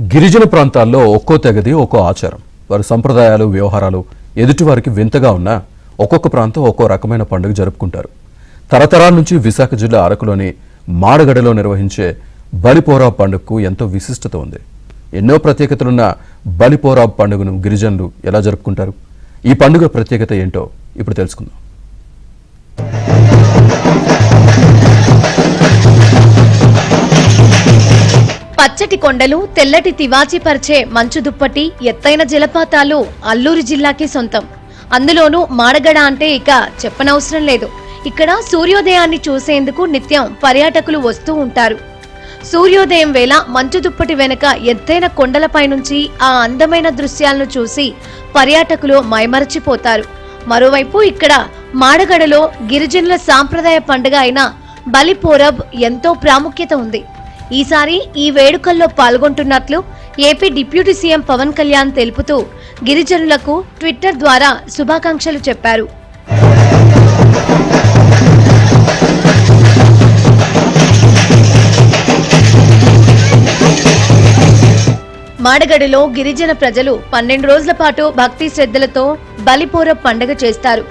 గిరిజన ప్రాంతాల్లో ఒక్కో తెగది ఒక్కో ఆచారం. వారి సంప్రదాయాలు వ్యవహారాలు ఎదుటివారికి వింతగా ఉన్నా ఒక్కొక్క ప్రాంతం ఒక్కో రకమైన పండుగ జరుపుకుంటారు. తరతరాల నుంచి విశాఖ జిల్లా అరకులోని మాడగడలో నిర్వహించే బలిపోరాబ్ పండుగకు ఎంతో విశిష్టత ఉంది. ఎన్నో ప్రత్యేకతలున్న బలిపోరాబ్ పండుగను గిరిజనులు ఎలా జరుపుకుంటారు? ఈ పండుగ ప్రత్యేకత ఏంటో ఇప్పుడు తెలుసుకుందాం. పచ్చటి కొండలు, తెల్లటి తివాచి పరిచే మంచు దుప్పటి, ఎత్తైన జలపాతాలు అల్లూరు జిల్లాకి సొంతం. అందులోనూ మాడగడ అంటే ఇక చెప్పనవసరం లేదు. ఇక్కడ సూర్యోదయాన్ని చూసేందుకు నిత్యం పర్యాటకులు వస్తూ ఉంటారు. సూర్యోదయం వేళ మంచు దుప్పటి వెనుక ఎత్తైన కొండలపై నుంచి ఆ అందమైన దృశ్యాలను చూసి పర్యాటకులు మైమరచిపోతారు. మరోవైపు ఇక్కడ మాడగడలో గిరిజనుల సాంప్రదాయ పండుగ అయిన బలిపోరబ్ ఎంతో ప్రాముఖ్యత ఉంది. ఈసారి ఈ వేడుకల్లో పాల్గొంటున్నట్లు AP deputy CM Pawan Kalyan తెలుపుతూ గిరిజనులకు ట్విట్టర్ ద్వారా శుభాకాంక్షలు చెప్పారు. మాడగడలో గిరిజన ప్రజలు 12 రోజుల పాటు భక్తి శ్రద్ధలతో బలిపోరబ్ పండుగ చేస్తారు.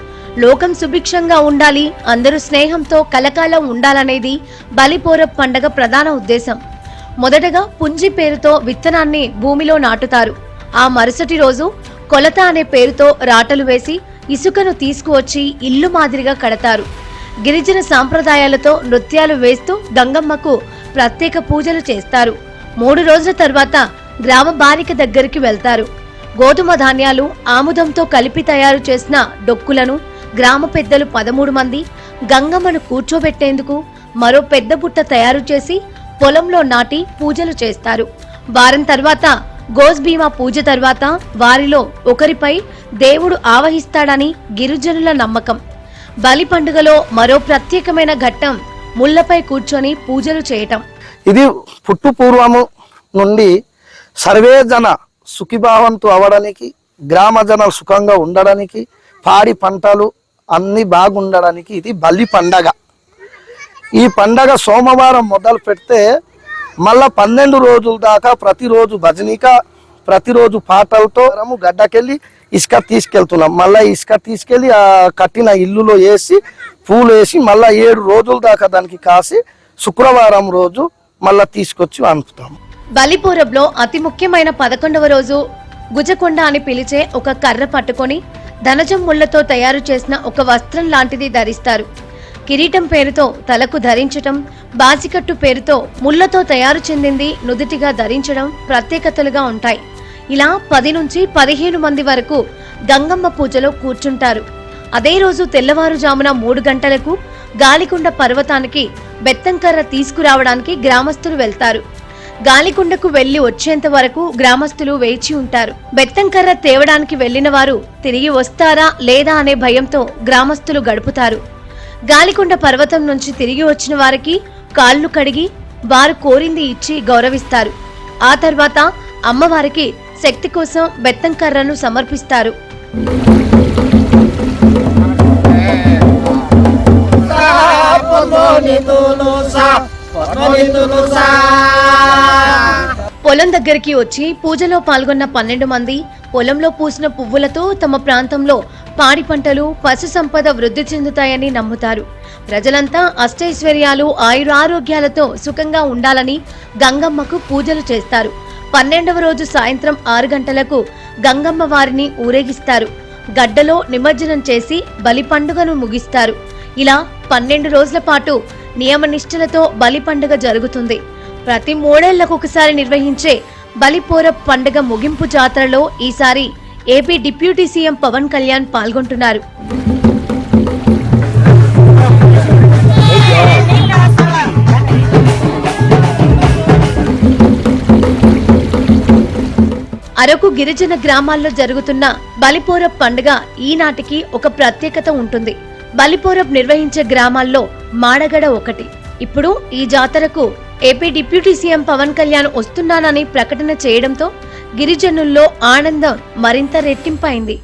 లోకం సుభిక్షంగా ఉండాలి, అందరూ స్నేహంతో కలకాలం ఉండాలనేది బలిపోరబ్ పండుగ ప్రధాన ఉద్దేశం. మొదటగా పుంజి పేరుతో విత్తనాన్ని భూమిలో నాటుతారు. ఆ మరుసటి రోజు కొలత అనే పేరుతో రాటలు వేసి ఇసుకను తీసుకువచ్చి ఇల్లు మాదిరిగా కడతారు. గిరిజన సాంప్రదాయాలతో నృత్యాలు వేస్తూ గంగమ్మకు ప్రత్యేక పూజలు చేస్తారు. 3 రోజుల తర్వాత గ్రామ బాలిక దగ్గరికి వెళ్తారు. గోధుమ ధాన్యాలు, ఆముదంతో కలిపి తయారు చేసిన డొక్కులను గ్రామ పెద్దలు 13 మంది గంగమ్మను కూర్చోబెట్టేందుకు మరో పెద్ద బుట్ట తయారు చేసి పొలంలో నాటి పూజలు చేస్తారు. వారం తర్వాత గోస్ భీమా పూజ తర్వాత వారిలో ఒకరిపై దేవుడు ఆవహిస్తాడని గిరిజనుల నమ్మకం. బలి పండుగలో మరో ప్రత్యేకమైన ఘట్టం ముళ్లపై కూర్చొని పూజలు చేయటం. ఇది పుట్టు పూర్వము నుండి సర్వే జన సుఖీభావంతో అవడానికి, గ్రామ జనాలు సుఖంగా ఉండడానికి, పాడి పంటలు అన్ని బాగుండడానికి ఇది బలి పండగ. ఈ పండగ సోమవారం మొదలు పెడితే మళ్ళా 12 రోజుల దాకా ప్రతిరోజు భజనిక, ప్రతిరోజు పాటలతో గడ్డకెళ్ళి ఇసుక తీసుకెళ్తున్నాం. మళ్ళీ ఇసుక తీసుకెళ్ళి ఆ కట్టిన ఇల్లులో వేసి పూలు వేసి మళ్ళీ 7 రోజుల దాకా దానికి కాసి శుక్రవారం రోజు మళ్ళా తీసుకొచ్చి అనుపుతాము. బలిపోరబ్లో అతి ముఖ్యమైన 11వ రోజు గుజకొండ అని పిలిచే ఒక కర్ర పట్టుకొని ధనజం ముళ్లతో తయారు చేసిన ఒక వస్త్రం లాంటిది ధరిస్తారు. కిరీటం పేరుతో తలకు ధరించటం, బాజికట్టు పేరుతో ముళ్లతో తయారు చెందింది నుదుటిగా ధరించడం ప్రత్యేకతలుగా ఉంటాయి. ఇలా 10 నుంచి 15 మంది వరకు గంగమ్మ పూజలో కూర్చుంటారు. అదే రోజు తెల్లవారుజామున 3 గంటలకు గాలికొండ పర్వతానికి బెత్తంకర్ర తీసుకురావడానికి గ్రామస్తులు వెళ్తారు. గాలికొండకు వెళ్లి వచ్చేంత వరకు గ్రామస్తులు వేచి ఉంటారు. బెత్తంకర్ర తేవడానికి వెళ్లిన వారు తిరిగి వస్తారా లేదా అనే భయంతో గ్రామస్తులు గడుపుతారు. గాలికొండ పర్వతం నుంచి తిరిగి వచ్చిన వారికి కాళ్లు కడిగి వారు కోరింది ఇచ్చి గౌరవిస్తారు. ఆ తర్వాత అమ్మవారికి శక్తి కోసం బెత్తంకర్రను సమర్పిస్తారు. పొలం దగ్గరికి వచ్చి పూజలో పాల్గొన్న 12 మంది పొలంలో పూసిన పువ్వులతో తమ ప్రాంతంలో పాడి పంటలు, పశు సంపద వృద్ధి చెందుతాయని నమ్ముతారు. ప్రజలంతా అష్టైశ్వర్యాలు, ఆయురారోగ్యాలతో సుఖంగా ఉండాలని గంగమ్మకు పూజలు చేస్తారు. 12వ రోజు సాయంత్రం 6 గంటలకు గంగమ్మ వారిని ఊరేగిస్తారు. గడ్డలో నిమజ్జనం చేసి బలి పండుగను ముగిస్తారు. ఇలా 12 రోజుల పాటు నియమనిష్టలతో బలి పండుగ జరుగుతుంది. ప్రతి 3 ఏళ్లకు ఒకసారి నిర్వహించే బలిపోరబ్ పండుగ ముగింపు జాతరలో ఈసారి AP deputy CM Pawan Kalyan పాల్గొంటున్నారు. అరకు గిరిజన గ్రామాల్లో జరుగుతున్న బలిపోరబ్ పండుగ ఈనాటికి ఒక ప్రత్యేకత ఉంటుంది. బలిపోరబ్ నిర్వహించే గ్రామాల్లో మాడగడ ఒకటి. ఇప్పుడు ఈ జాతరకు AP deputy CM Pawan Kalyan వస్తున్నానని ప్రకటన చేయడంతో గిరిజనుల్లో ఆనందం మరింత రెట్టింపైంది.